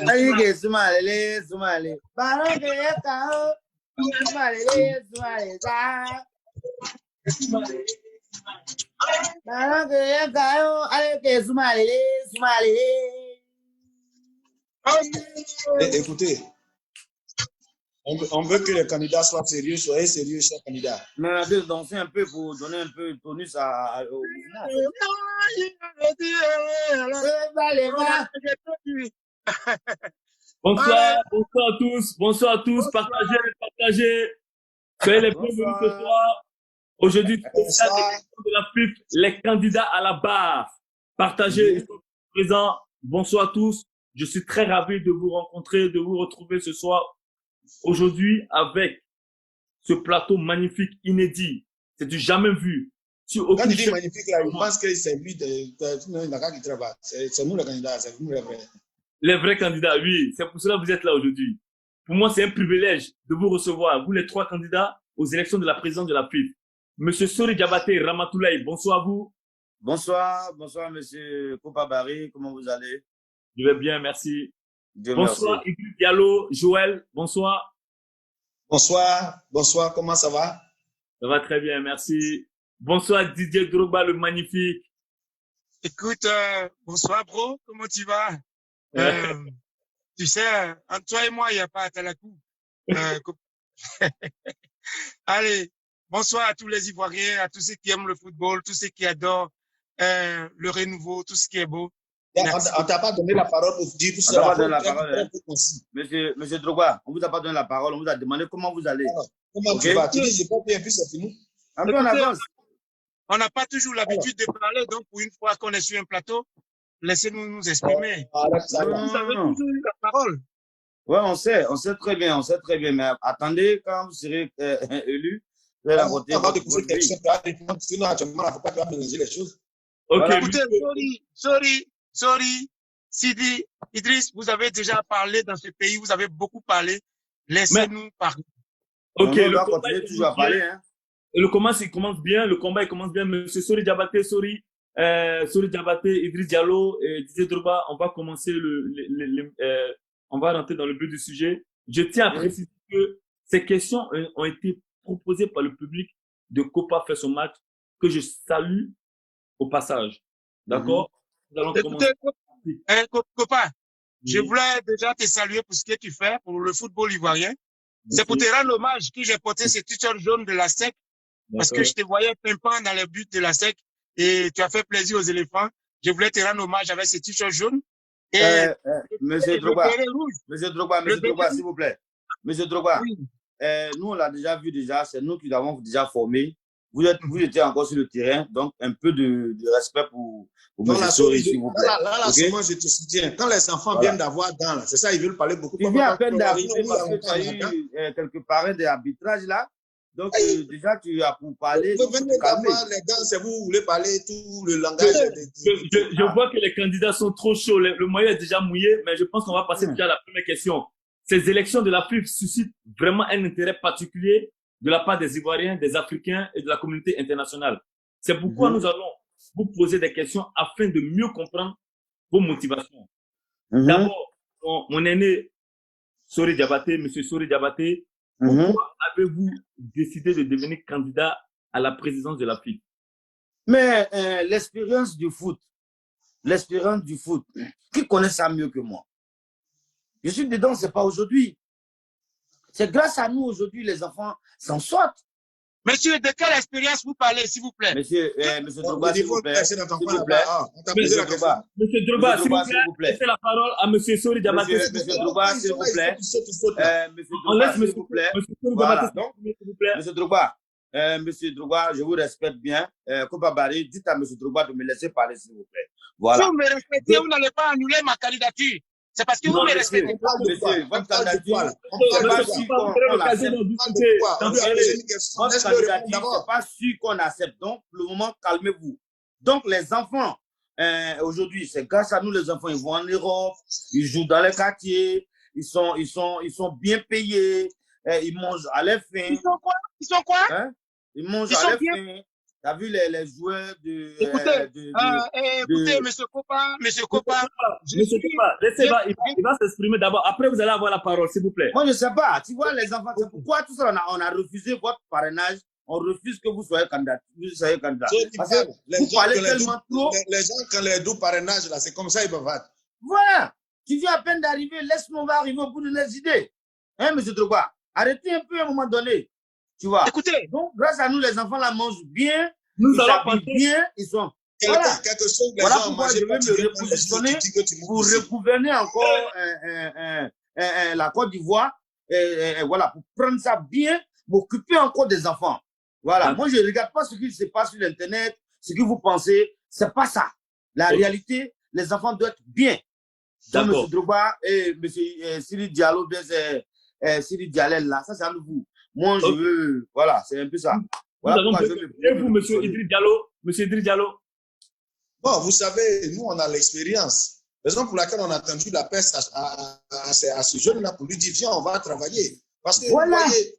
Ayi Sumale, Sumale. Baroque Kao, Sumale, Sumale, Baroque Kao, Ayi Sumale, Sumale. Écoutez, on veut que les candidats soient sérieux, soyez sérieux, chers candidats. Mais on a de danser un peu pour donner un peu de tonus au mouvement. Bonsoir, bonsoir à tous, bonsoir à tous, partagez, partagez. Soyez les bienvenus ce soir. Aujourd'hui, spécial de la FIF, les candidats à la barre. Partagez, ils sont présents. Bonsoir à tous. Je suis très ravi de vous rencontrer, de vous retrouver ce soir. Aujourd'hui, avec ce plateau magnifique, inédit. C'est du jamais vu. Quand il dit magnifique, là, je pense que c'est lui, qui travaille. C'est nous les candidats, c'est nous les vrais. Les vrais candidats, oui. C'est pour cela que vous êtes là aujourd'hui. Pour moi, c'est un privilège de vous recevoir, vous les trois candidats, aux élections de la présidence de la FIF. Monsieur Sori Diabaté Ramatoulaye, bonsoir à vous. Bonsoir, bonsoir Monsieur Kopa Barry, comment vous allez? Je vais bien, merci. Dieu bonsoir merci. Idriss Diallo, Joël, bonsoir. Bonsoir, bonsoir, comment ça va? Ça va très bien, merci. Bonsoir Didier Drogba, le magnifique. Écoute, bonsoir bro, comment tu vas? Tu sais, entre toi et moi, il n'y a pas à Talakou. Allez, bonsoir à tous les Ivoiriens, à tous ceux qui aiment le football, tous ceux qui adorent le renouveau, tout ce qui est beau. On ne t'a pas donné la parole pour dire tout ça. On t'a pas donné la parole. Monsieur Drogba, on vous a pas donné la parole, on vous a demandé comment vous allez. Comment tu vas? Tu dis, j'ai pas bien, puis c'est fini. Un peu en avance. On n'a pas toujours l'habitude de parler, donc pour une fois qu'on est sur un plateau, laissez-nous nous exprimer. Vous avez toujours eu la parole. Oui, on sait très bien, mais attendez, quand vous serez élu, vous allez voter. Sinon, actuellement, il ne faut pas mélanger les choses. Ok. Voilà. Écoutez, sorry, Sidi, Idriss, vous avez déjà parlé dans ce pays, vous avez beaucoup parlé. Laissez-nous parler. Ok, on doit continuer toujours à parler. Hein. Le combat, il commence bien. Monsieur Sori Diabaté, Sori Diabaté, Idriss Diallo et Didier Drogba, on va commencer on va rentrer dans le but du sujet. Je tiens à préciser que ces questions ont été proposées par le public de Copa fait son match, que je salue au passage. D'accord? Nous allons commencer. Copa, je voulais déjà te saluer pour ce que tu fais pour le football ivoirien. C'est pour te rendre hommage que j'ai porté ce t-shirt jaune de la SEC, parce que je te voyais pimpant dans les buts de la SEC et tu as fait plaisir aux éléphants. Je voulais te rendre hommage avec ce t-shirt jaune. Monsieur Drogba, s'il vous plaît. Monsieur Drogba, nous, on l'a déjà vu c'est nous qui l'avons déjà formé. Vous étiez encore sur le terrain, donc un peu de respect pour monsieur Sori, s'il vous plaît. Là, moi, je te soutiens. Quand les enfants viennent d'avoir dans, c'est ça, ils veulent parler beaucoup. Il vient à peine d'arriver parce que tu as eu quelques parrains d'arbitrage là. Donc, déjà, tu as pour parler. Vous venez d'avoir les dents, c'est vous voulez parler tout le langage. Je vois que les candidats sont trop chauds. Le maillot est déjà mouillé, mais je pense qu'on va passer déjà à la première question. Ces élections de la FIF suscitent vraiment un intérêt particulier de la part des Ivoiriens, des Africains et de la communauté internationale. C'est pourquoi nous allons vous poser des questions afin de mieux comprendre vos motivations. D'abord, mon aîné Sori Diabaté, monsieur Sori Diabaté, pourquoi avez-vous décidé de devenir candidat à la présidence de la FIF? Mais l'expérience du foot, qui connaît ça mieux que moi? Je suis dedans, c'est pas aujourd'hui. C'est grâce à nous aujourd'hui, les enfants s'en sortent. Monsieur, de quelle expérience vous parlez, s'il vous plaît? Monsieur Drogba, s'il vous plaît. Monsieur Drogba, s'il vous plaît. Laissez la parole à monsieur Sori Diabaté. Monsieur Drogba, s'il vous plaît. Voilà. Donc, monsieur Drogba, je vous respecte bien. Kopa Barry, dites à monsieur Drogba de me laisser parler, s'il vous plaît. Voilà. Si vous me respectez, vous n'allez pas annuler ma candidature. C'est parce que vous me respectez. Monsieur, votre candidature, c'est pas sûr qu'on accepte. Donc, pour le moment, calmez-vous. Donc, les enfants, aujourd'hui, c'est grâce à nous, les enfants, ils vont en Europe, ils jouent dans les quartiers, ils sont bien payés, ils mangent à leur faim. Ils sont quoi? Ils sont quoi? Hein? Ils mangent à leur faim. T'as vu les joueurs de... Écoutez, monsieur Kopa, laissez, il va s'exprimer d'abord. Après, vous allez avoir la parole, s'il vous plaît. Moi, je ne sais pas. Tu vois, les enfants, c'est pourquoi tout ça, on a refusé votre parrainage. On refuse que vous soyez candidat. Parce que vous parlez tellement trop. Les gens, quand les doux parrainages, là, c'est comme ça, ils peuvent être. Voilà. Tu viens à peine d'arriver, laisse-moi, on va arriver au bout de nos idées. Hein, monsieur Drogba? Arrêtez un peu à un moment donné. Tu vois. Écoutez. Donc, grâce à nous, les enfants là mangent bien. Nous allons passer bien. Ils sont. Voilà. Quelque chose, voilà pourquoi je vais me repositionner pour regouverner encore la Côte d'Ivoire. Voilà, pour prendre ça bien, m'occuper encore des enfants. Voilà. Moi, je ne regarde pas ce qui se passe sur l'Internet, ce que vous pensez. C'est pas ça. La réalité, les enfants doivent être bien. Donc, M. Drogba et M. Siri Diallo, Siri Dialel, là, ça, c'est à vous. Moi, je veux. Voilà, c'est un peu ça. Voilà et vous, M. Idriss Diallo, Bon, vous savez, nous, on a l'expérience. Raison pour laquelle on a tendu la peste à ce jeune-là pour lui dire, viens, on va travailler. Parce que, voilà. Vous voyez,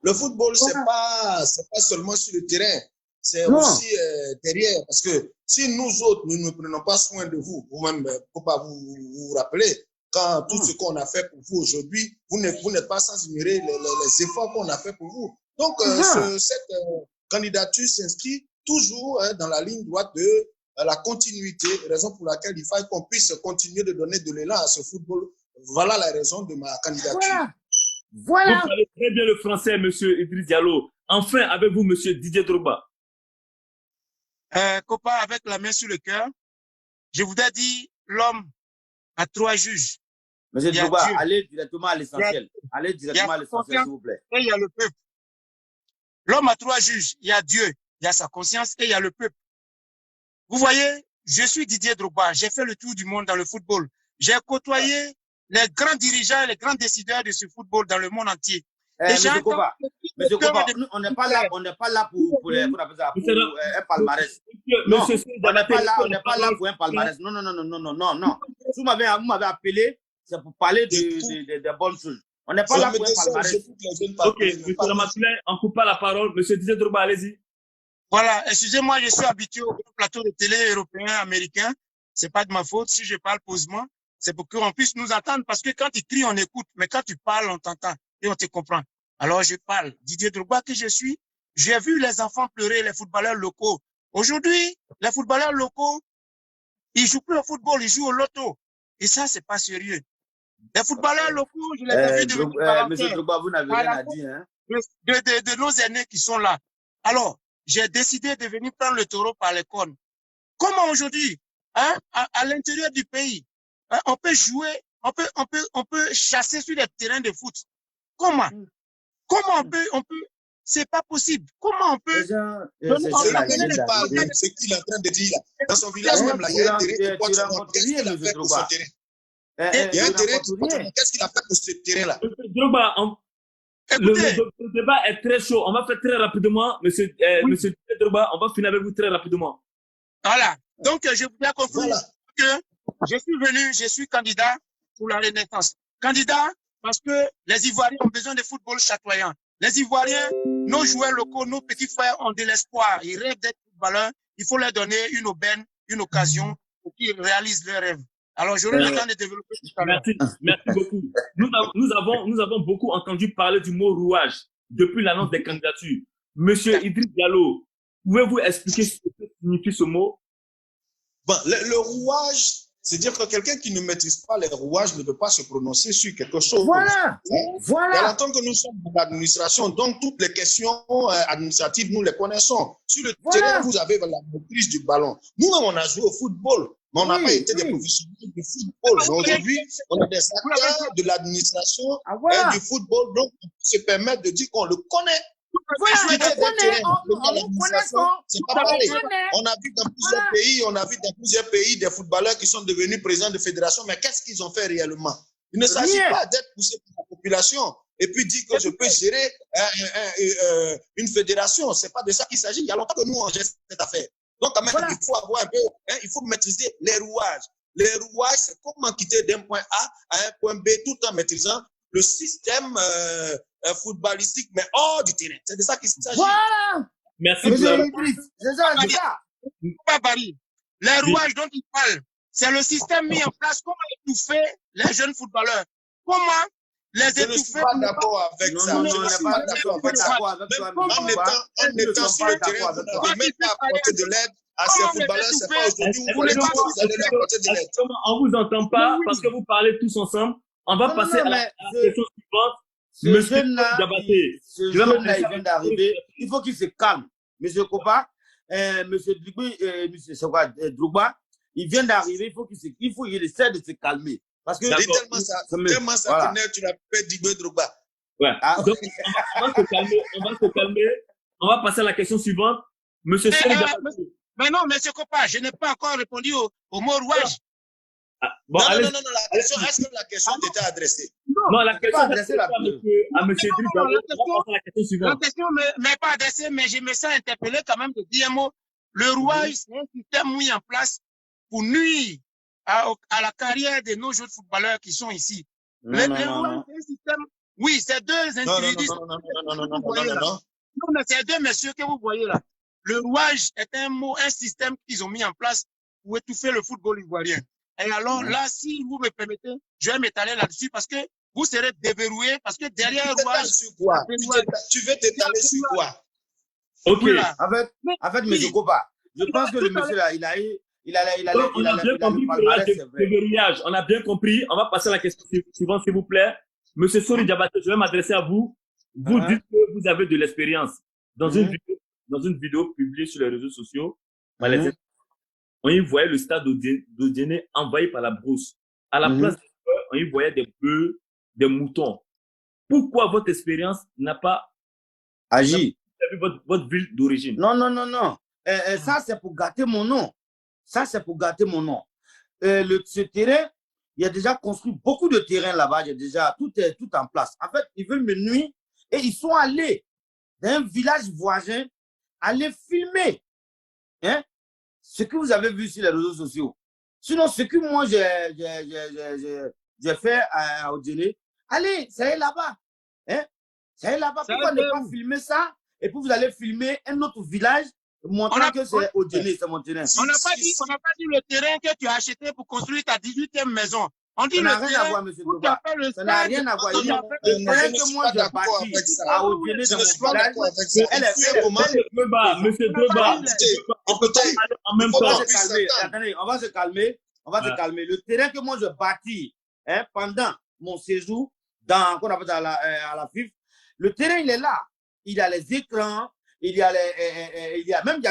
le football, c'est pas seulement sur le terrain, c'est aussi derrière. Parce que si nous autres, nous ne prenons pas soin de vous, vous-même, pour pas vous rappeler, quand tout ce qu'on a fait pour vous aujourd'hui, vous n'êtes pas sans ignorer les efforts qu'on a fait pour vous. Donc, cette candidature s'inscrit toujours dans la ligne droite de la continuité, raison pour laquelle il faut qu'on puisse continuer de donner de l'élan à ce football. Voilà la raison de ma candidature. Voilà. Vous parlez très bien le français, monsieur Idriss Diallo. Enfin, avec vous, monsieur Didier Drogba. Copain, avec la main sur le cœur, je voudrais dire l'homme a 3 juges. Monsieur Drogba, allez directement à l'essentiel. Allez directement à l'essentiel, s'il vous plaît. Et il y a le peuple. L'homme a 3 juges. Il y a Dieu, il y a sa conscience et il y a le peuple. Vous voyez, je suis Didier Drogba. J'ai fait le tour du monde dans le football. J'ai côtoyé les grands dirigeants et les grands décideurs de ce football dans le monde entier. Monsieur Koba, on n'est pas là pour un palmarès. Non, on n'est pas là pour un palmarès. Non. Si vous m'avez appelé, c'est pour parler de bonnes choses. On n'est pas là pour un palmarès. Ok, monsieur Ramatoulaye, on ne coupe pas la parole. Monsieur Didier Drogba, allez-y. Voilà, excusez-moi, je suis habitué au plateau de télé européen, américain. C'est pas de ma faute. Si je parle posément, c'est pour qu'on puisse nous entendre. Parce que quand tu cries, on écoute. Mais quand tu parles, on t'entend et on te comprend. Alors, je parle. Didier Drogba que je suis, j'ai vu les enfants pleurer, les footballeurs locaux. Aujourd'hui, les footballeurs locaux, ils jouent plus au football, ils jouent au loto. Et ça, c'est pas sérieux. Les footballeurs locaux, je les ai vus devenir Monsieur Drogba, vous n'avez rien à dire, hein? De nos aînés qui sont là. Alors, j'ai décidé de venir prendre le taureau par les cornes. Comment aujourd'hui, hein, à l'intérieur du pays, hein, on peut jouer, on peut chasser sur des terrains de foot. Comment on peut, c'est pas possible. Comment on peut ce qu'il est en train de dire là. Dans son village même là, il y a un terrain pour qu'est-ce qu'il a fait pour ce terrain? Il y a un terrain qu'est-ce qu'il a fait pour ce terrain-là? Drogba, le débat est très chaud. On va faire très rapidement, monsieur Drogba, on va finir avec vous très rapidement. Voilà. Donc, je voudrais conclure que je suis candidat pour la Renaissance. Candidat parce que les Ivoiriens ont besoin de football chatoyant. Les Ivoiriens, nos joueurs locaux, nos petits frères ont de l'espoir. Ils rêvent d'être footballeurs. Il faut leur donner une aubaine, une occasion pour qu'ils réalisent leurs rêves. Alors, j'aurai le temps de développer tout à l'heure. Merci beaucoup. Nous avons beaucoup entendu parler du mot rouage depuis l'annonce des candidatures. Monsieur Idriss Diallo, pouvez-vous expliquer ce que signifie ce mot? Bon, le rouage, c'est-à-dire que quelqu'un qui ne maîtrise pas les rouages ne peut pas se prononcer sur quelque chose. Voilà. Et en tant que nous sommes dans l'administration, donc toutes les questions administratives, nous les connaissons. Sur le terrain, vous avez la maîtrise du ballon. Nous-mêmes, on a joué au football, mais on n'a pas été des professionnels du football. Aujourd'hui, on est des acteurs de l'administration et du football, donc on peut se permettre de dire qu'on le connaît. Voilà, c'est pas pareil. On a vu dans plusieurs pays des footballeurs qui sont devenus présidents de fédération, mais qu'est-ce qu'ils ont fait réellement? Il ne s'agit pas d'être poussé par la population et puis dire que je peux gérer une fédération. C'est pas de ça qu'il s'agit. Il y a longtemps que nous on gère cette affaire. Donc quand même, il faut avoir un peu, il faut maîtriser les rouages. Les rouages, c'est comment quitter d'un point A à un point B tout en maîtrisant le système footballistique, mais hors du terrain. C'est de ça qu'il s'agit. Voilà. Merci. C'est ça. Pas Paris. Les rouages dont il parle, c'est le système mis en place. Comment étouffer les jeunes footballeurs? Comment les étouffer? Je ne suis pas d'accord avec ça. Non, je ne suis pas d'accord avec ça. En étant sur le terrain, vous n'avez même pas apporté de l'aide à ces footballeurs. C'est pas aujourd'hui où vous allez leur apporter de l'aide. On vous entend pas parce que vous parlez tous ensemble. On va passer à la question suivante. Ce jeune-là, il vient d'arriver. Il faut qu'il se calme. Monsieur Kopa, monsieur Drogba, il vient d'arriver. Il faut qu'il essaie de se calmer. Parce que tellement ça t'énerve, tu l'appelles Didier Drogba. Ouais. Donc, on va se calmer. On va passer à la question suivante. Monsieur mais non, monsieur Kopa, je n'ai pas encore répondu au mot rouage. Non, la question, est-ce que la question t'était adressée? Non, la question est adressée à monsieur Drogba. La question n'est pas adressée, mais je me sens interpellé quand même de dire un mot. Le rouage, c'est un système mis en place pour nuire à la carrière de nos jeunes footballeurs qui sont ici. Le rouage, c'est un système. Oui, c'est deux individus. Non, mais c'est deux messieurs que vous voyez là. Le rouage est un système qu'ils ont mis en place pour étouffer le football ivoirien. Et alors là, si vous me permettez, je vais m'étaler là-dessus parce que vous serez déverrouillé parce que derrière le rouage. Tu veux t'étaler sur quoi? Ok. En fait, monsieur Kopa, je pense que le monsieur là, on a bien compris le verrouillage. On a bien compris. On va passer à la question suivante, s'il vous plaît. Monsieur Sori Diabaté, je vais m'adresser à vous. Vous dites que vous avez de l'expérience. Dans une vidéo publiée sur les réseaux sociaux, on y voyait le stade d'Odiéné envahi par la brousse. À la place des joueurs, on y voyait des bœufs, des moutons. Pourquoi votre expérience n'a pas agi? Votre ville d'origine? Non. Ça, c'est pour gâter mon nom. Ce terrain, il y a déjà construit beaucoup de terrains là-bas. Il y a déjà tout en place. En fait, ils veulent me nuire et ils sont allés dans un village voisin aller filmer ce que vous avez vu sur les réseaux sociaux. Sinon, ce que moi j'ai fait à Odiéné, allez, ça y est là-bas. Ça y est là-bas. Pourquoi ne pas filmer ça? Et puis vous allez filmer un autre village montrant que c'est Odiéné, c'est mon terrain. On n'a pas dit le terrain que tu as acheté pour construire ta 18e maison. On dit ça n'a rien à voir, monsieur Drogba. Ça n'a rien à voir. Le terrain que moi j'ai bâti à Odiéné dans mon village, monsieur Drogba, en même temps. Attendez, on va se calmer. Le terrain que moi je bâtis pendant mon séjour dans qu'on appelle à la FIF, le terrain il est là. Il y a les écrans, il y a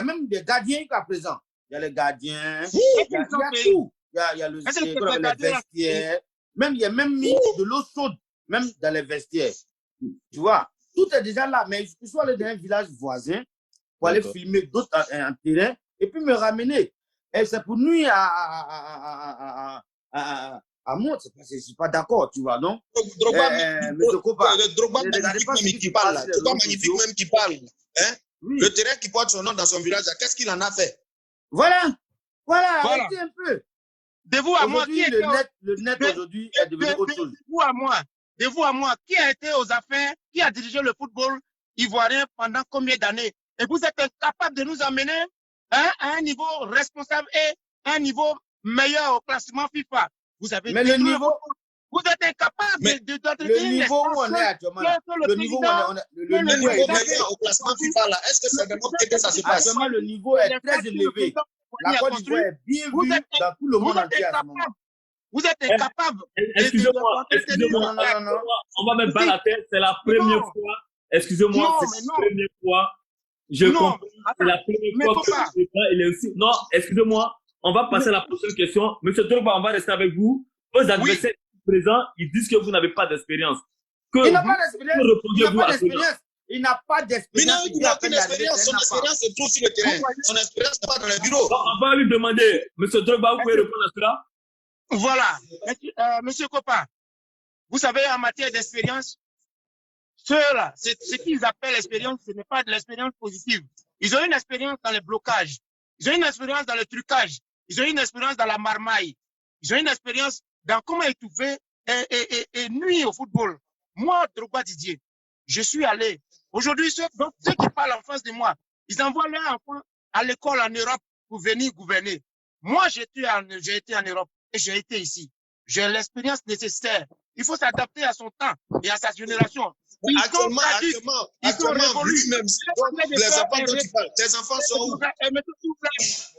même des gardiens à présent. Il y a les gardiens, il y a tout. Il y a les vestiaires. Il y a même mis de l'eau chaude, même dans les vestiaires. Tu vois, tout est déjà là. Mais je suis allé dans un village voisin pour aller filmer d'autres en terrain et puis me ramener. Et c'est pour nuire à moi. Je ne suis pas d'accord, tu vois, non? Drogba magnifique qui parle. Drogba magnifique même qui parle. Le terrain qui porte son nom dans son village, qu'est-ce qu'il en a fait? Voilà. Arrêtez un peu. De vous à moi, le net aujourd'hui est devenu autre chose. De vous à moi, qui a été aux affaires, qui a dirigé le football ivoirien pendant combien d'années? Et vous êtes incapable de nous amener à un niveau responsable et un niveau meilleur au classement FIFA. Vous avez mais le niveau, vous êtes incapable le niveau où on est actuellement, le niveau où on est meilleur au classement FIFA là. Est-ce que c'est de notre côté que ça se passe? Actuellement, le niveau est très élevé. La Côte d'Ivoire est bien vue dans tout le monde entier à ce moment. Vous êtes incapable. Excusez-moi. Non. On va mettre bas la tête. C'est la première fois. Excusez-moi, c'est la première fois. Je comprends. C'est la première fois que le débat, il est aussi. Non, excusez-moi. On va passer à la prochaine question. Monsieur Drogba, on va rester avec vous. Vos adversaires présents, ils disent que vous n'avez pas d'expérience. Il n'a pas d'expérience. Il n'a pas d'expérience. Il n'a aucune expérience. Son expérience se trouve sur le terrain. Son expérience n'est pas dans les bureaux. On va lui demander, M. Drogba, vous pouvez répondre à cela? Voilà. Monsieur Kopa, vous savez, en matière d'expérience, ceux-là, ce qu'ils appellent l'expérience, ce n'est pas de l'expérience positive. Ils ont une expérience dans le blocage. Ils ont une expérience dans le trucage. Ils ont une expérience dans la marmaille. Ils ont une expérience dans comment étouffer et nuire au football. Moi, Drogba Didier, je suis allé. Aujourd'hui, ceux qui parlent en face de moi, ils envoient leurs enfants à l'école en Europe pour venir gouverner. Moi, j'ai été en Europe et j'ai été ici. J'ai l'expérience nécessaire. Il faut s'adapter à son temps et à sa génération. Actuellement, lui-même, les enfants dont tu parles, tes enfants sont où?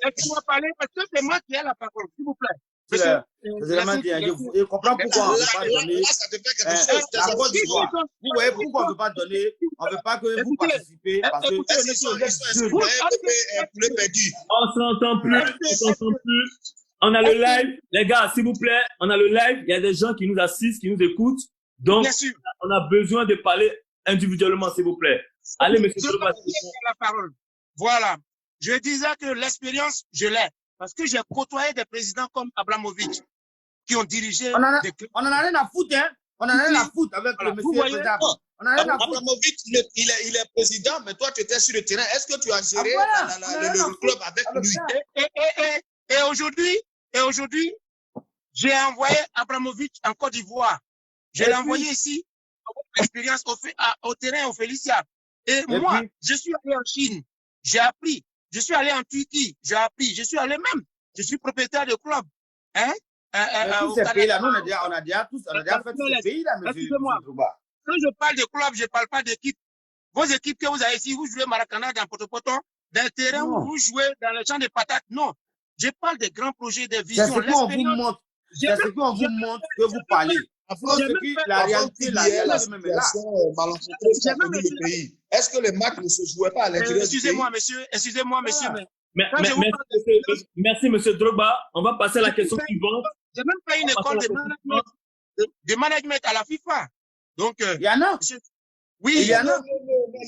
Laissez-moi parler parce que c'est moi qui ai la parole, s'il vous plaît. Je comprends pourquoi on ne veut pas donner. La Côte d'Ivoire. Vous voyez pourquoi on ne veut pas donner. On ne veut pas que vous participez. Parce que on s'entend plus. On a le live. Les gars, s'il vous plaît, on a le live. Il y a des gens qui nous assistent, qui nous écoutent. Donc, on a besoin de parler individuellement, s'il vous plaît. Allez, monsieur Drogba. La parole. Voilà. Je disais que l'expérience, je l'ai. Parce que j'ai côtoyé des présidents comme Abramovich qui ont dirigé des clubs. On en a rien à foutre, hein. On en a rien à foutre avec le monsieur président. Abramovich, il est président, mais toi, tu étais sur le terrain. Est-ce que tu as géré le club avec lui? Et aujourd'hui, j'ai envoyé Abramovich en Côte d'Ivoire. Je l'ai envoyé ici, l'expérience au terrain, au Félicia. Et moi, je suis allé en Chine, j'ai appris. Je suis allé en Turquie, j'ai appris. Je suis allé même. Je suis propriétaire de club. Hein? Tous ces pays-là, nous, on a déjà fait tous ces pays-là, monsieur Drogba. Quand je parle de club, je ne parle pas d'équipe. Vos équipes que vous avez ici, vous jouez Maracana dans Potopoto, dans le terrain où vous jouez dans le champ de patates. Non. Je parle des grands projets, des visions. C'est ce qu'on vous montre. C'est ce qu'on vous montre que vous parlez. La réalité, la situation malencontreuse dans le pays. Est-ce que les matchs ne se jouaient pas à l'intérieur du pays? Excusez-moi, monsieur. Merci, monsieur Drogba. On va passer à la question suivante. J'ai même pas une école de management à la FIFA. Donc, il y en a. Oui, il y en a.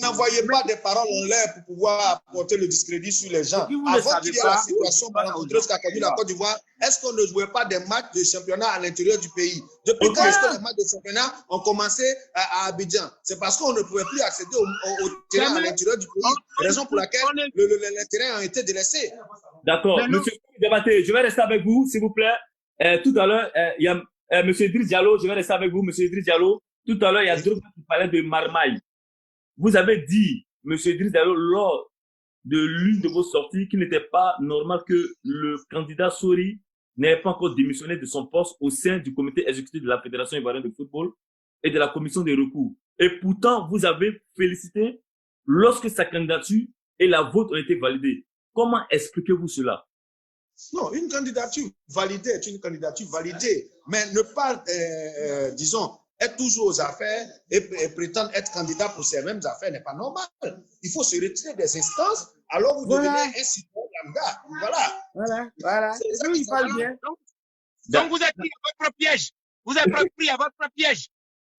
N'envoyez pas des paroles en l'air pour pouvoir apporter le discrédit sur les gens. Avant qu'il y ait la situation malencontreuse qu'a connue la Côte d'Ivoire, est-ce qu'on ne jouait pas des matchs de championnat à l'intérieur du pays? Depuis quand est-ce que les matchs de championnat ont commencé à Abidjan? C'est parce qu'on ne pouvait plus accéder au terrain à l'intérieur du pays. Raison pour laquelle les terrains ont été délaissés. D'accord. Monsieur Diabaté, je vais rester avec vous, s'il vous plaît. Tout à l'heure, il y a monsieur Idriss Diallo. Je vais rester avec vous, monsieur Idriss Diallo. Tout à l'heure, il y a Drogba qui parlait de marmaille. Vous avez dit, monsieur Idriss Diallo, lors de l'une de vos sorties, qu'il n'était pas normal que le candidat Sori n'ait pas encore démissionné de son poste au sein du comité exécutif de la Fédération ivoirienne de football et de la commission des recours. Et pourtant, vous avez félicité lorsque sa candidature et la vôtre ont été validées. Comment expliquez-vous cela? Non, une candidature validée est une candidature validée, mais ne pas, disons, être toujours aux affaires et prétendre être candidat pour ces mêmes affaires n'est pas normal. Il faut se retirer des instances, alors vous devenez un citoyen lambda. Voilà. Il parle bien. Donc vous êtes pris à votre piège. Vous êtes pris à votre piège.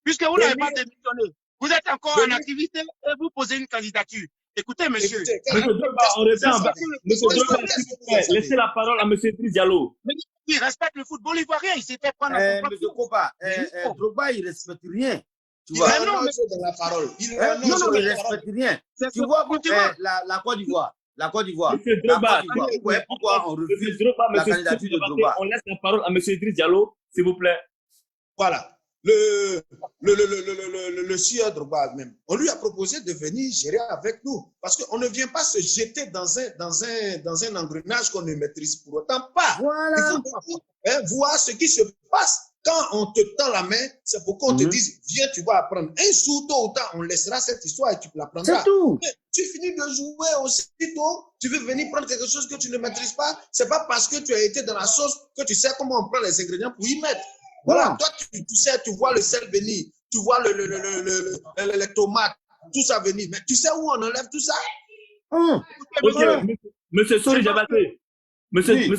Puisque vous n'avez pas démissionné. Vous êtes encore en activité et vous posez une candidature. Écoutez, monsieur. Monsieur Drogba, on revient. Monsieur Drogba, laissez la parole à monsieur Idriss Diallo. Il respecte le football ivoirien. Il s'est fait prendre monsieur Kopa, Drogba, il ne respecte rien. Tu vois, il dans la parole. Il ne respecte rien. Tu vois, la Côte d'Ivoire. Monsieur Drogba, pourquoi on refuse la candidature de Drogba? On laisse la parole à monsieur Idriss Diallo, s'il vous plaît. Voilà. Le sieur Drogba même, on lui a proposé de venir gérer avec nous parce qu'on ne vient pas se jeter dans un engrenage qu'on ne maîtrise pour autant pas. Voilà. Il faut voir ce qui se passe. Quand on te tend la main, c'est pour qu'on te dise, viens, tu vas apprendre. Un jour, tôt ou tard, on laissera cette histoire et tu l'apprendras. C'est tout. Mais tu finis de jouer aussitôt, tu veux venir prendre quelque chose que tu ne maîtrises pas. C'est pas parce que tu as été dans la sauce que tu sais comment on prend les ingrédients pour y mettre. Voilà, toi, tu sais, tu vois le sel venir, tu vois les tomates, tout ça venir. Mais tu sais où on enlève tout ça? Monsieur Sori Diabaté, monsieur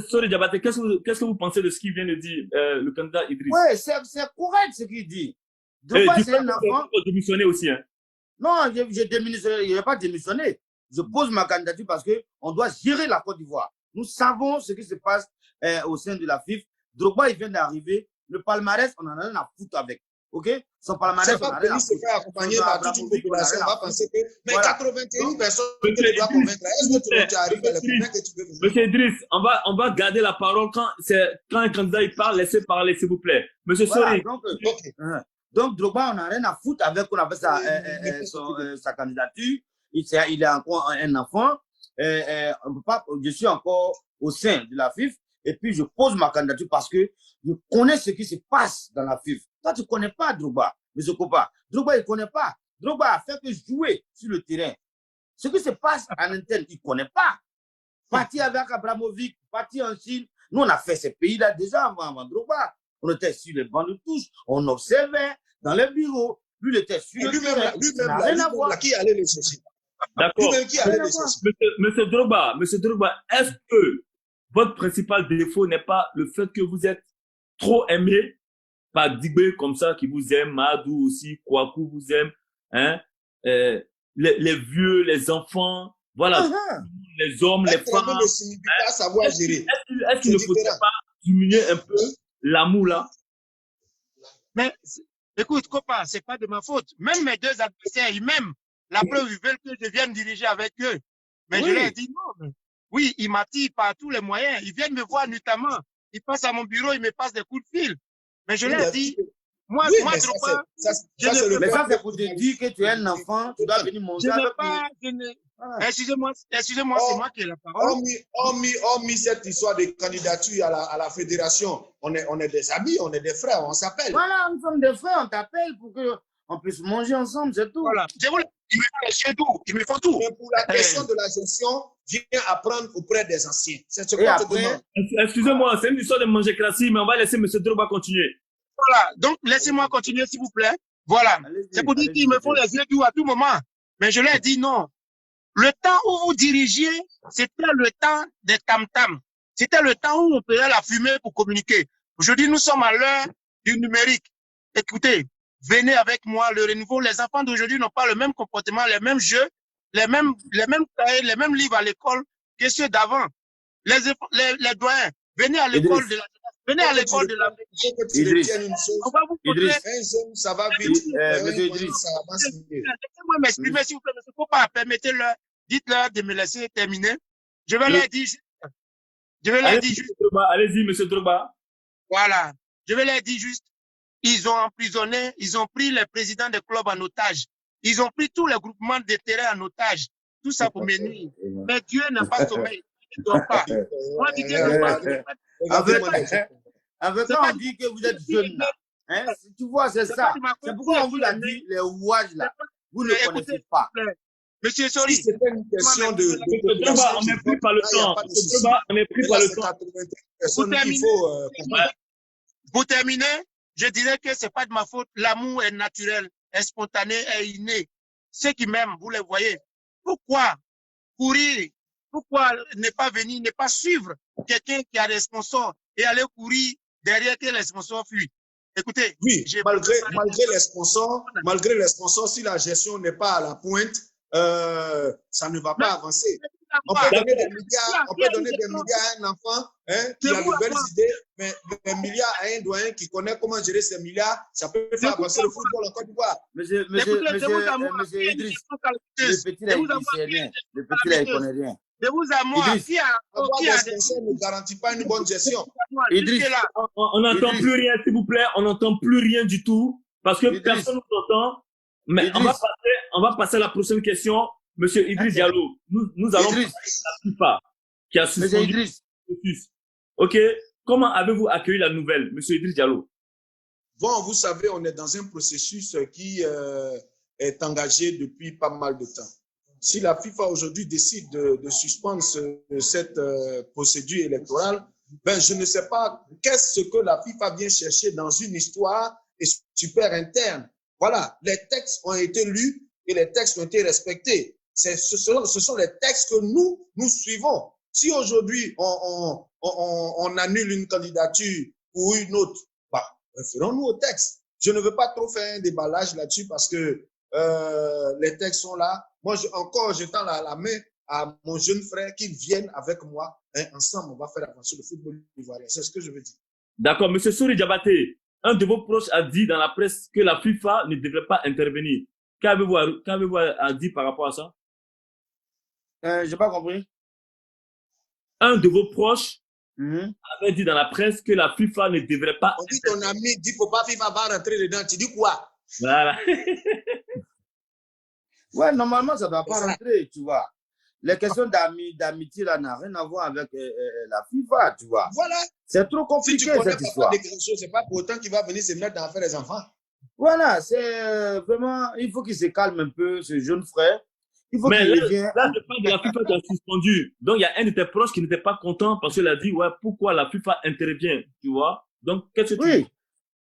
Sori Diabaté, qu'est-ce que vous pensez de ce qu'il vient de dire, le candidat Idriss? Oui, c'est correct ce qu'il dit. Drogba, c'est un enfant. Il faut démissionner aussi, hein. Non, je démissionne, je n'ai pas démissionné. Je pose ma candidature parce qu'on doit gérer la Côte d'Ivoire. Nous savons ce qui se passe au sein de la FIFA. Drogba, il vient d'arriver. Le palmarès, on en a rien à foutre avec. OK? Son palmarès, on a rien à foutre. Se faire accompagner par toute une population. On va penser que mais voilà. 81 personnes que tu dois convaincre. Est-ce que tu arrives à les convaincre que tu veux venir? Monsieur Idriss, on va garder la parole quand un candidat il parle, laissez parler, s'il vous plaît. Monsieur voilà, Sori. Donc, Drogba, on n'a rien à foutre avec qu'on appelle sa candidature. Il a encore un enfant. On peut pas, je suis encore au sein de la FIFA. Et puis, je pose ma candidature parce que je connais ce qui se passe dans la FIFA. Toi, tu ne connais pas Drogba, monsieur Kopa. Drogba, il ne connaît pas. Drogba a fait que jouer sur le terrain. Ce qui se passe en interne, il ne connaît pas. Parti avec Abramovic, parti en Chine. Nous, on a fait ces pays-là déjà avant Drogba. On était sur les bancs de touche, on observait dans les bureaux. Lui, il était sur le terrain. Lui-même, qui allait le chercher? D'accord. Monsieur Drogba, est-ce que votre principal défaut n'est pas le fait que vous êtes trop aimé par Digbe comme ça, qui vous aime, Madou aussi, Kouakou vous aime, hein, les vieux, les enfants, voilà, les hommes, les femmes. Est-ce qu'il ne faudrait pas diminuer un peu l'amour là? Mais écoute, copain, c'est pas de ma faute. Même mes deux adversaires, ils m'aiment. La preuve, ils veulent que je vienne diriger avec eux. Mais je leur ai dit non. Oui, ils m'attirent par tous les moyens. Ils viennent me voir notamment. Ils passent à mon bureau, ils me passent des coups de fil. Mais je leur ai dit, moi, Drogba, mais ça, c'est pour te dire que tu es un enfant, tu dois venir manger avec nous. Excusez-moi, c'est moi qui ai la parole. Hormis cette histoire de candidature à la fédération, on est des amis, on est des frères, on s'appelle. Voilà, nous sommes des frères, on t'appelle pour qu'on puisse manger ensemble, c'est tout. Voilà. Ils me font les chiens tout, ils me font tout. Mais pour la question de la gestion, viens apprendre auprès des anciens. C'est ce qu'on te demande. Excusez-moi, c'est une histoire de manger classique, mais on va laisser M. Drogba continuer. Voilà, donc laissez-moi continuer, s'il vous plaît. Voilà, c'est pour dire qu'ils me font les yeux doux à tout moment. Mais je leur ai dit non. Le temps où vous dirigiez, c'était le temps des tam-tams. C'était le temps où on payait la fumée pour communiquer. Aujourd'hui, nous sommes à l'heure du numérique. Écoutez, venez avec moi, le renouveau. Les enfants d'aujourd'hui n'ont pas le même comportement, les mêmes jeux, les mêmes cahiers, les mêmes livres à l'école que ceux d'avant. Les doyens, venez à l'école de la Venez à l'école de la Idriss. On va vous poser. Ça va vite. Laissez-moi m'exprimer, s'il vous plaît. Il ne faut pas permettez-leur. Dites-leur de me laisser terminer. Je vais leur dire juste. Allez-y, monsieur Drogba. Voilà. Je vais leur dire juste. Ils ont emprisonné, ils ont pris les présidents des clubs en otage. Ils ont pris tous les groupements de terrain en otage. Tout ça pour me nuire. Mais Dieu n'a pas sommeil. Il ne dort pas. Moi, Didier ne dort pas. Avec ça, on dit que vous êtes jeune là. Hein? Tu vois, c'est ça. C'est pourquoi on vous l'a dit, les rouages là. Vous ne connaissez pas. Monsieur Sori, si c'était une question de on n'est plus par le temps. On n'est plus par le temps. Pour terminer, je dirais que c'est pas de ma faute. L'amour est naturel, est spontané, est inné. Ceux qui m'aiment, vous les voyez. Pourquoi courir? Pourquoi ne pas venir, ne pas suivre quelqu'un qui a des sponsors et aller courir derrière que les sponsors fuient? Écoutez. Oui, malgré les sponsors, si la gestion n'est pas à la pointe, ça ne va pas avancer. On peut donner des milliards à un enfant qui a de belles idées, mais des milliards à un doyen qui connaît comment gérer ces milliards, ça peut faire avancer le football en Côte d'Ivoire. Monsieur Idriss, le petit là, il sait rien. Le petit là, il connaît rien. De vous à moi, avoir des sponsors ne garantit pas une bonne gestion. Idriss, on n'entend plus rien, s'il vous plaît. On n'entend plus rien du tout parce que personne ne nous entend. Mais on va passer à la prochaine question. Monsieur Idriss Diallo, nous allons parler de la FIFA qui a suspendu le processus. OK. Comment avez-vous accueilli la nouvelle, Monsieur Idriss Diallo? Bon, vous savez, on est dans un processus qui est engagé depuis pas mal de temps. Si la FIFA aujourd'hui décide de suspendre cette procédure électorale, ben je ne sais pas qu'est-ce que la FIFA vient chercher dans une histoire super interne. Voilà, les textes ont été lus et les textes ont été respectés. Ce sont les textes que nous suivons. Si aujourd'hui on annule une candidature ou une autre, bah, référons-nous au texte. Je ne veux pas trop faire un déballage là-dessus parce que les textes sont là. Moi, je tends la main à mon jeune frère qu'il vienne avec moi. Hein, ensemble, on va faire avancer le football ivoirien. C'est ce que je veux dire. D'accord. Monsieur Souri Diabaté, un de vos proches a dit dans la presse que la FIFA ne devrait pas intervenir. Qu'avez-vous à dire par rapport à ça? J'ai pas compris. Un de vos proches avait dit dans la presse que la FIFA ne devrait pas. On dit ton ami dit faut pas FIFA va rentrer dedans. Tu dis quoi? Voilà. Ouais, normalement, ça ne doit pas rentrer, tu vois. Les questions d'amitié, là, n'ont rien à voir avec la FIFA, tu vois. Voilà. C'est trop compliqué, si tu cette histoire. C'est pas pour autant qu'il va venir se mettre dans l'affaire des enfants. Voilà, c'est vraiment, il faut qu'il se calme un peu, ce jeune frère. Il faut mais qu'il là, revienne. Là, je parle de la FIFA qui a suspendu. Donc, il y a un de tes proches qui n'était pas content parce qu'il a dit, ouais, pourquoi la FIFA intervient, tu vois. Donc, qu'est-ce que tu dis?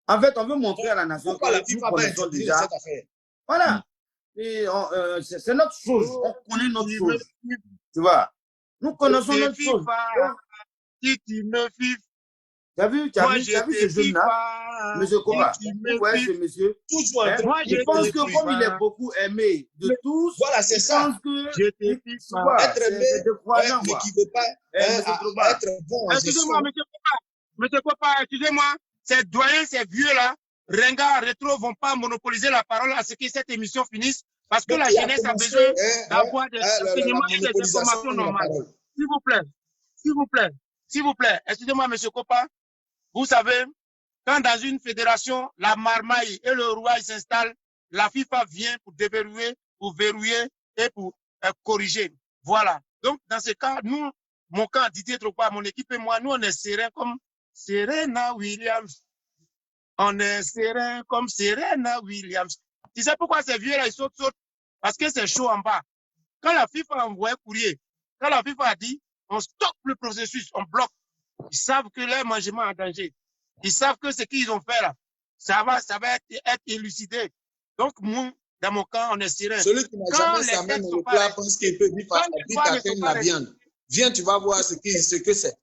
En fait, on veut montrer à la nation que la FIFA va intervenir déjà cette affaire. Voilà. Et c'est notre chose. On connaît notre chose. Tu vois. Nous connaissons notre chose. Si tu me fifes. Tu as vu ce jeune-là? Monsieur Koba. Vous voyez ce monsieur? Je pense que comme il est beaucoup aimé de tous, voilà, c'est ça. Je pense que je te fife. Être aimé, mais qui ne veut pas être bon. Excusez-moi, monsieur Koba, excusez-moi. Ces doyens, ces vieux-là, ringard, rétro, vont pas monopoliser la parole à ce que cette émission finisse, parce que la jeunesse a besoin d'avoir des enseignements et des informations normales. S'il vous plaît, s'il vous plaît, s'il vous plaît, excusez-moi, monsieur Kopa, vous savez, quand dans une fédération, la marmaille et le roi s'installent, la FIFA vient pour déverrouiller, pour verrouiller et pour corriger. Voilà. Donc, dans ce cas, nous, mon camp, Didier Drogba, mon équipe et moi, nous, on est sereins comme Serena Williams. On est serein comme Serena Williams. Tu sais pourquoi ces vieux-là, ils sautent? Parce que c'est chaud en bas. Quand la FIFA a envoyé courrier, quand la FIFA a dit, on stoppe le processus, on bloque, ils savent que leur mangement est en danger. Ils savent que ce qu'ils ont fait là, ça va être élucidé. Donc, nous, dans mon camp, on est serein. Celui qui n'a jamais sa main dans le plat pense qu'il peut vite la viande. Viens, tu vas voir ce que c'est.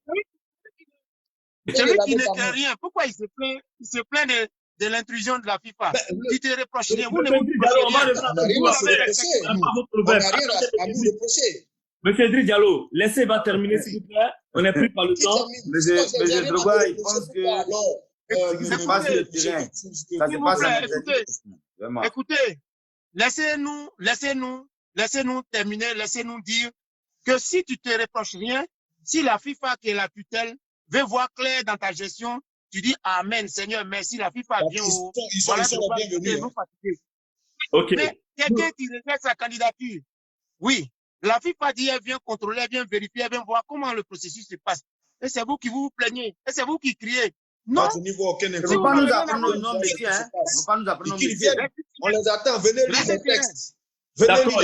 Celui qui n'était rien, pourquoi il se plaint de l'intrusion de la FIFA? Tu te reproches rien. Vous ne vous reprochez rien. On n'a rien à vous reprocher. Monsieur Idriss Diallo, laissez-moi terminer, s'il vous plaît. On est pris par le temps. Monsieur Drogba, il pense que ça se passe sur le terrain. Ça se passe vraiment. Écoutez, laissez-nous terminer, laissez-nous dire que si tu te reproches rien, si la FIFA qui est la tutelle veut voir clair dans ta gestion, tu dis Amen, Seigneur, merci, la FIFA vient au... Ils sont bienvenus. Ok. Mais quelqu'un qui rejette sa candidature, oui, la FIFA dit, elle vient contrôler, elle vient vérifier, elle vient voir comment le processus se passe. Et c'est vous qui vous plaignez, et c'est vous qui criez. Non. On ne peut pas nous apprendre nos métiers, hein. On ne peut pas nous apprendre nos métiers. On les attend, venez lire les textes. D'accord,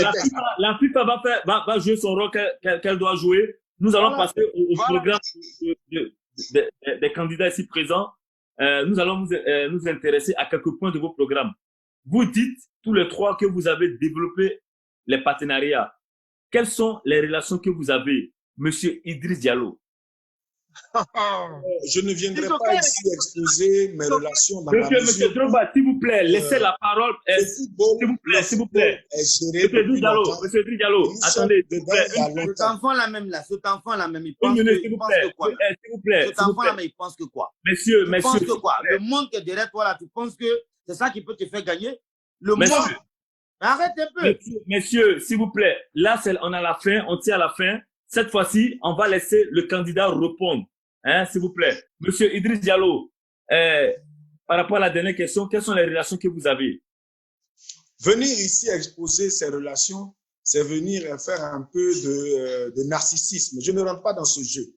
la FIFA va jouer son rôle qu'elle doit jouer. Nous allons passer au programme des candidats ici présents. Nous allons nous intéresser à quelques points de vos programmes. Vous dites tous les trois que vous avez développé les partenariats. Quelles sont les relations que vous avez, Monsieur Idriss Diallo? Je ne viendrai pas ici exposer mes relations dans Monsieur Drogba, s'il vous plaît, laissez la parole. S'il vous plaît. Monsieur Idriss Diallo, attendez. Cet enfant-là même, il pense que quoi? S'il vous plaît. Cet enfant-là, mais il pense que quoi? Monsieur. Que quoi? Le monde qui est derrière toi, là, tu penses que c'est ça qui peut te faire gagner? Le monde. Arrête un peu. Messieurs, s'il vous plaît. Là, on a la fin, on tient à la fin. Cette fois-ci, on va laisser le candidat répondre. Hein, s'il vous plaît. Monsieur Idriss Diallo, par rapport à la dernière question, quelles sont les relations que vous avez? Venir ici exposer ces relations, c'est venir faire un peu de narcissisme. Je ne rentre pas dans ce jeu.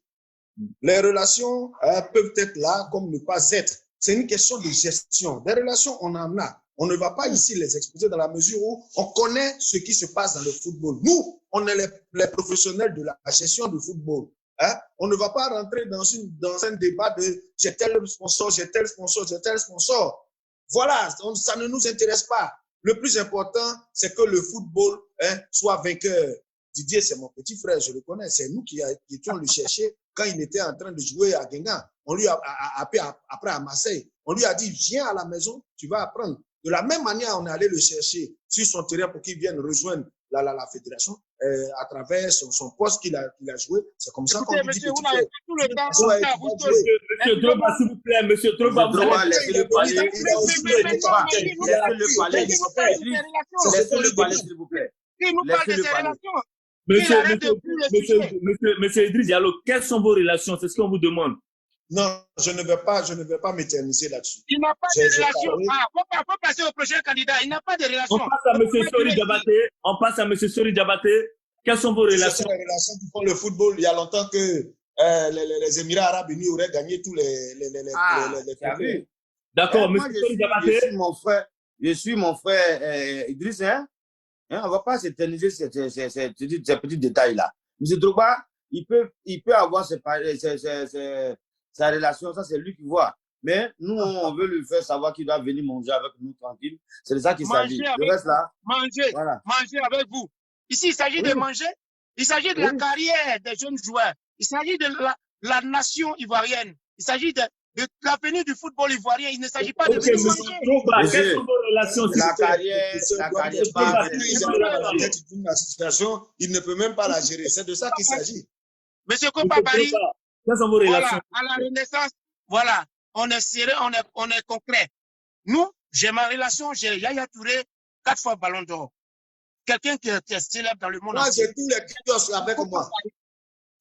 Les relations peuvent être là comme ne pas être. C'est une question de gestion. Des relations, on en a. On ne va pas ici les exposer dans la mesure où on connaît ce qui se passe dans le football. Nous, on est les professionnels de la gestion du football. Hein? On ne va pas rentrer dans un débat de j'ai tel sponsor, j'ai tel sponsor, j'ai tel sponsor. Voilà, ça ne nous intéresse pas. Le plus important, c'est que le football soit vainqueur. Didier, c'est mon petit frère, je le connais. C'est nous qui étions le chercher quand il était en train de jouer à Guingamp. On lui a appelé après à Marseille. On lui a dit, viens à la maison, tu vas apprendre. De la même manière, on est allé le chercher sur son terrain pour qu'il vienne rejoindre la fédération à travers son poste qu'il a joué. C'est comme ça qu'on lui dit monsieur, vous n'avez pas tout le temps. Monsieur Drogba, s'il vous plaît, monsieur Drogba, vous allez laissez-le parler. Laissez-le parler. Laissez-le parler, s'il vous plaît. Laissez-le parler. Monsieur Idriss Diallo, quelles sont vos relations? C'est ce qu'on vous demande. Non, je ne vais pas m'éterniser là-dessus. Il n'a pas de relation. Faut passer au prochain candidat. Il n'a pas de relation. On passe à monsieur Sori Diabaté. On passe à monsieur Sori Diabaté. Quelles sont vos relations? Ce sont les relations qui font le football. Il y a longtemps que les Émirats Arabes Unis auraient gagné tous les vu. D'accord, monsieur Sori Diabaté. Je suis mon frère Idriss, hein? On ne va pas s'éterniser ces petits détails-là. Monsieur Drogba, il peut avoir sa relation, ça c'est lui qui voit. Mais nous, on veut lui faire savoir qu'il doit venir manger avec nous tranquille. C'est de ça qu'il s'agit. Le reste là, manger avec vous. Ici, il s'agit de manger. Il s'agit de la carrière des jeunes joueurs. Il s'agit de la nation ivoirienne. Il s'agit de l'avenir du football ivoirien. Il ne s'agit pas de venir manger. Quelles sont vos relations? La carrière, il ne peut même pas la gérer. C'est de ça qu'il s'agit. Monsieur Kopa Barry, quelles sont vos relations? Voilà, à la Renaissance, voilà, on est sérieux, on est concret. Nous, j'ai ma relation, j'ai Yaya Touré, 4 fois Ballon d'Or. Quelqu'un qui est célèbre dans le monde entier. Moi, j'ai tous les kiosques avec moi.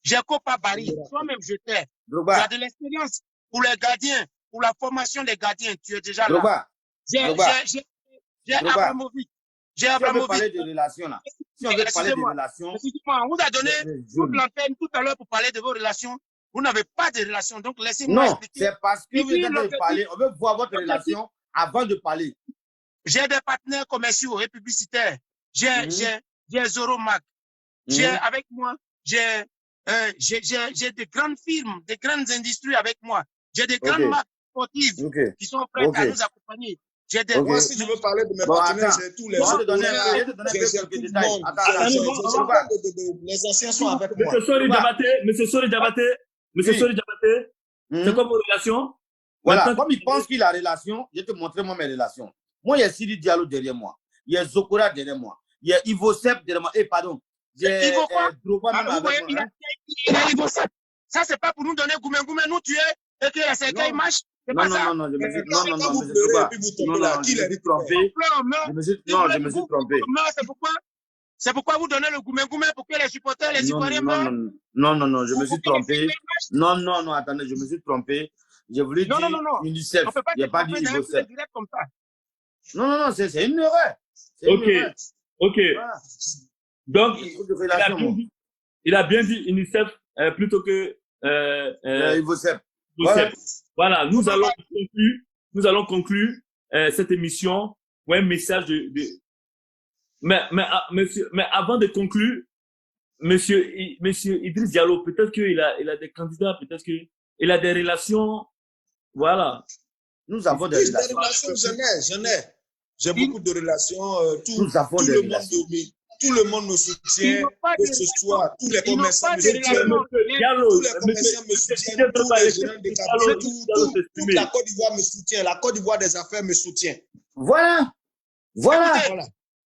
J'ai Kopa Barry, toi-même je t'ai. Tu as de l'expérience pour les gardiens, pour la formation des gardiens, tu es déjà là. J'ai Abramovic. Si on veut parler de relations, là. Si on veut parler de relations. Excusez-moi, on vous a donné toute l'antenne tout à l'heure pour parler de vos relations. Vous n'avez pas de relations, donc laissez-moi expliquer. Non, c'est parce que vous êtes en train de parler. On veut voir votre relation avant de parler. J'ai des partenaires commerciaux et publicitaires. J'ai Zoromac. J'ai avec moi, j'ai des grandes firmes, des grandes industries avec moi. J'ai des grandes marques sportives qui sont prêtes à nous accompagner. Moi, si je veux parler de mes partenaires, j'ai tous les autres. Les anciens sont avec moi. Monsieur Sori Diabaté, c'est quoi vos relations? Voilà, comme il pense qu'il a relation, je vais te montrer moi mes relations. Moi, il y a Sidi Diallo derrière moi. Il y a Zokora derrière moi. Il y a Ivo Sepp derrière moi. Pardon. J'ai Drogba même avec moi. Il a Ivo Sepp. Ça, c'est pas pour nous donner goumé nous tuer et que la CK marche. Non, je me suis trompé. C'est pourquoi vous donnez le goumé pour que les supporters, les Ivoiriens meurent. Non, je me suis trompé. Non, attendez, je me suis trompé. J'ai voulu dire UNICEF. Il n'y a pas dit Ivo Sepp. Non, c'est une erreur. Ok. Donc, il a bien dit UNICEF plutôt que Ivo Sepp. Voilà, nous allons conclure cette émission pour un message mais avant de conclure, monsieur Idriss Diallo, peut-être qu'il a des candidats, peut-être qu'il a des relations, voilà. Nous avons des relations. J'en ai. J'ai beaucoup de relations. Tout le monde me soutient, que ce soit tous les commerçants me soutiennent, tous les gérants de cabinet, toute la Côte d'Ivoire me soutient, la Côte d'Ivoire des affaires me soutient. Voilà.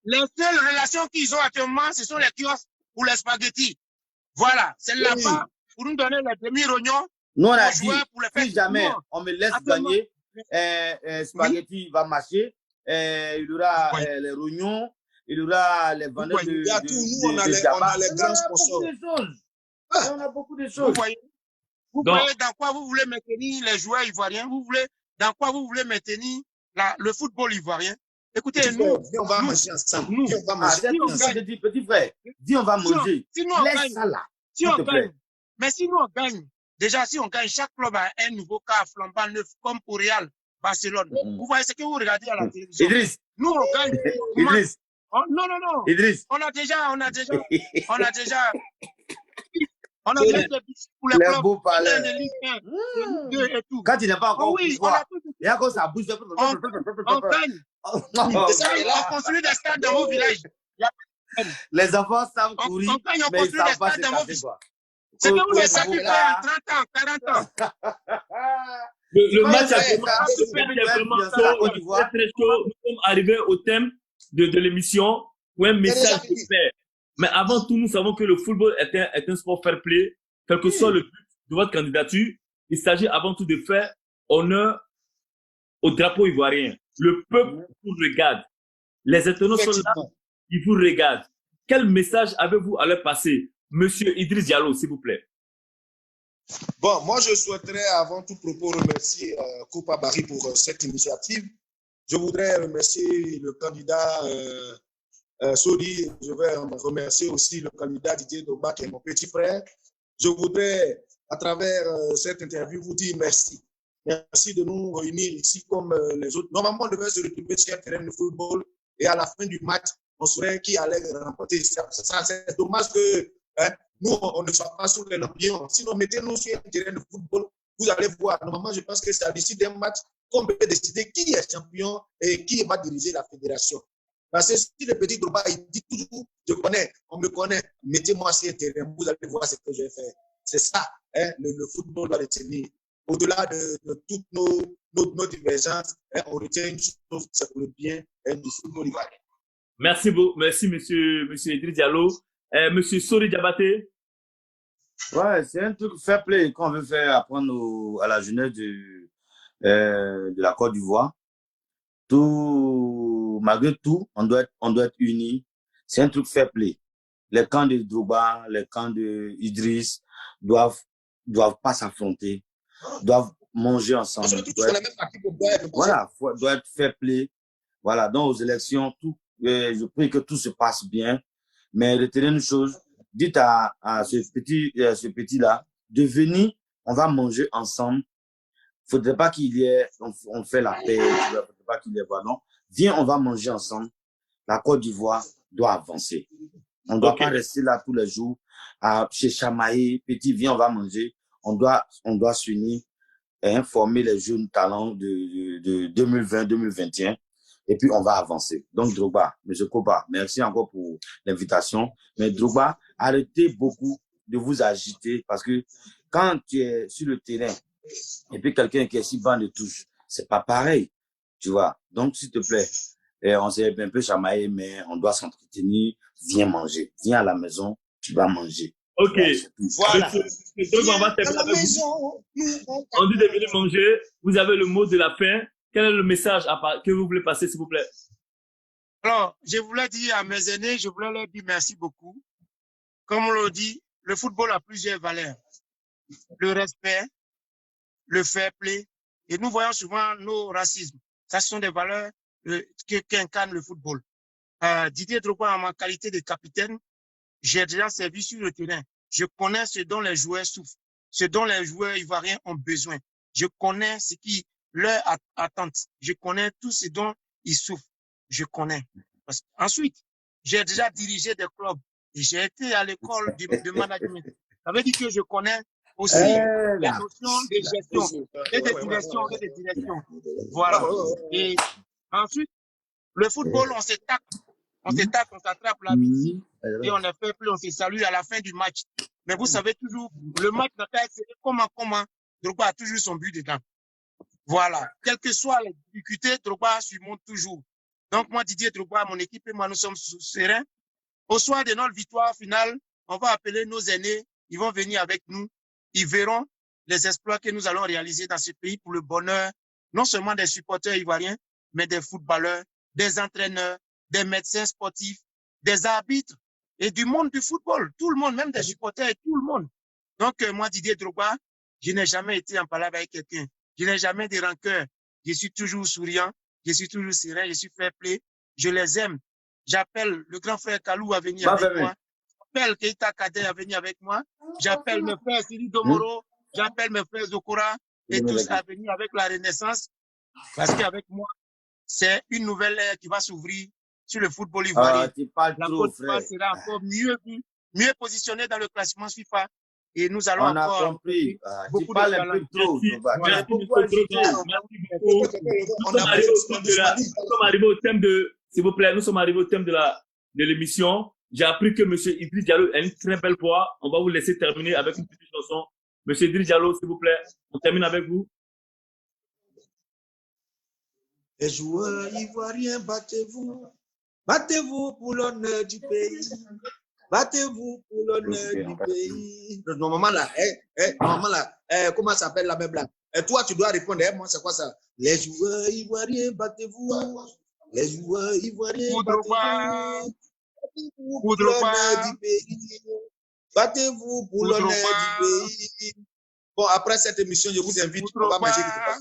Les seules relations qu'ils ont actuellement, ce sont les kiosques ou les spaghettis. Voilà, c'est là-bas pour nous donner les demi-rognons. Nous, on a dit, si jamais on me laisse gagner, spaghetti va marcher, il y aura les rognons, il y aura les vendeurs de nous, on a les grands sponsors. On a beaucoup de choses. Vous voyez dans quoi vous voulez maintenir les joueurs ivoiriens, dans quoi vous voulez maintenir le football ivoirien. Écoutez, on va manger ensemble. Petit frère, dis on va manger. Laisse ça là. Si on gagne, mais si nous on gagne, déjà si on gagne, chaque club a un nouveau cas flambant neuf, comme pour Real, Barcelone. Vous voyez ce que vous regardez à la télévision. Idriss. Nous on gagne. Idriss. Non. Idriss. On a déjà pour les clubs de Ligue 1, de Ligue 2 et tout. Quand il n'est pas encore au pouvoir, il y a comme ça bouge. On gagne. On construit des stades dans vos villages. Les enfants savent courir, mais ils ne savent pas se casser quoi. C'est que vous les sacrifiez en 30 ans, 40 ans. Le match est vraiment très, très chaud. Nous sommes arrivés au thème de l'émission pour un message clair. Mais avant tout, nous savons que le football est un sport fair play. Quel que soit le but de votre candidature, il s'agit avant tout de faire honneur au drapeau ivoirien. Le peuple vous regarde. Les internautes sont là, ils vous regardent. Quel message avez-vous à leur passer? Monsieur Idriss Diallo, s'il vous plaît. Bon, moi, je souhaiterais avant tout propos remercier Kopa Barry pour cette initiative. Je voudrais remercier le candidat Sodi. Je vais remercier aussi le candidat Didier Drogba, qui est mon petit frère. Je voudrais, à travers cette interview, vous dire merci. Merci de nous réunir ici comme les autres. Normalement, on devait se retrouver sur un terrain de football et à la fin du match, on saurait qui allait remporter. C'est dommage que nous, on ne soit pas sur les lampions. Sinon, mettez-nous sur un terrain de football, vous allez voir. Normalement, je pense que c'est à l'issue d'un match qu'on peut décider qui est champion et qui va diriger la fédération. Parce que si le petit Drogba, il dit toujours, je connais, on me connaît, mettez-moi sur un terrain, vous allez voir ce que je vais faire. C'est ça, le football doit retenir. Au-delà de toutes nos divergences, on retient une chose, c'est pour le bien du football ivoirien. Merci beaucoup, merci monsieur Idriss Diallo. Monsieur Sori Diabaté. Ouais, c'est un truc fair play qu'on veut faire apprendre à la jeunesse de la Côte d'Ivoire. Malgré tout, on doit être unis. C'est un truc fair play. Les camps de Drogba, les camps de Idriss doivent pas s'affronter, doivent manger ensemble. Voilà, doit être fair play. Voilà, donc aux élections, je prie que tout se passe bien. Mais retenez une chose, dites à ce petit-là de venir, on va manger ensemble. Faudrait pas qu'il y ait, on fait la paix, faudrait pas qu'il y ait, non. Viens, on va manger ensemble. La Côte d'Ivoire doit avancer. On ne doit pas rester là tous les jours chez chamailler, petit, viens, on va manger. On doit s'unir et informer les jeunes talents de 2020-2021. Et puis, on va avancer. Donc, Drogba, M. Kopa, merci encore pour l'invitation. Mais Drogba, arrêtez beaucoup de vous agiter parce que quand tu es sur le terrain et puis quelqu'un qui est si bas de touche, c'est pas pareil, tu vois. Donc, s'il te plaît, on s'est un peu chamaillé, mais on doit s'entretenir. Viens manger. Viens à la maison, tu vas manger. Ok. Voilà. Donc, on va terminer avec vous. On dit de venir manger. Vous avez le mot de la fin. Quel est le message que vous voulez passer, s'il vous plaît? Alors, je voulais dire à mes aînés, je voulais leur dire merci beaucoup. Comme on le dit, le football a plusieurs valeurs. Le respect, le fair play. Et nous voyons souvent nos racismes. Ça, ce sont des valeurs qu'incarne le football. Didier Drogba, en ma qualité de capitaine, j'ai déjà servi sur le terrain. Je connais ce dont les joueurs souffrent, ce dont les joueurs ivoiriens ont besoin. Je connais ce qui leur attente. Je connais tout ce dont ils souffrent. Je connais. Ensuite, j'ai déjà dirigé des clubs et j'ai été à l'école de management. Ça veut dire que je connais aussi les notions de gestion et de direction. Voilà. Et ensuite, le football, on s'attaque, on s'attrape la vie et on a fait plus, on se salue à la fin du match. Mais vous savez toujours, le match n'a pas été comment, Drogba a toujours son but dedans. Voilà. Quelles que soient les difficultés, Drogba surmonte toujours. Donc, moi, Didier Drogba, mon équipe et moi, nous sommes sereins. Au soir de notre victoire finale, on va appeler nos aînés. Ils vont venir avec nous. Ils verront les exploits que nous allons réaliser dans ce pays pour le bonheur, non seulement des supporters ivoiriens, mais des footballeurs, des entraîneurs, des médecins sportifs, des arbitres et du monde du football. Tout le monde, même des supporters et tout le monde. Donc, moi, Didier Drogba, je n'ai jamais été en palabre avec quelqu'un. Je n'ai jamais de rancœur. Je suis toujours souriant. Je suis toujours serein. Je suis fair play. Je les aime. J'appelle le grand frère Kalou à venir avec moi. J'appelle Keita Kader à venir avec moi. J'appelle mes frères Siri Domoro. J'appelle mes frères Zokora et tous à venir avec la Renaissance. Parce qu'avec moi, c'est une nouvelle ère qui va s'ouvrir sur le football ivoirien. La Côte d'Ivoire sera encore mieux positionnée dans le classement FIFA. Et nous allons encore compris. beaucoup de talent. Nous sommes arrivés au thème s'il vous plaît, nous sommes arrivés au thème de l'émission. J'ai appris que M. Idriss Diallo a une très belle voix. On va vous laisser terminer avec une petite chanson. M. Idriss Diallo, s'il vous plaît, on termine avec vous. Les joueurs ivoiriens, battez-vous. Battez-vous pour l'honneur du pays. Battez-vous pour l'honneur du pays. Normalement là, comment ça s'appelle la même là? Et toi, tu dois répondre, moi, c'est quoi ça? Les joueurs ivoiriens, battez-vous. Les joueurs ivoiriens, battez-vous. Battez-vous pour l'honneur du pays. Battez-vous pour l'honneur du pays. Bon, après cette émission, je vous invite, on va manger quelque part.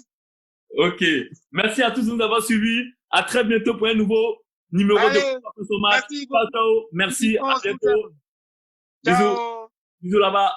Ok. Merci à tous de nous avoir suivis. À très bientôt pour un nouveau numéro de Somat. Ciao, ciao. Merci. À bientôt. Bisous. Bisous là-bas.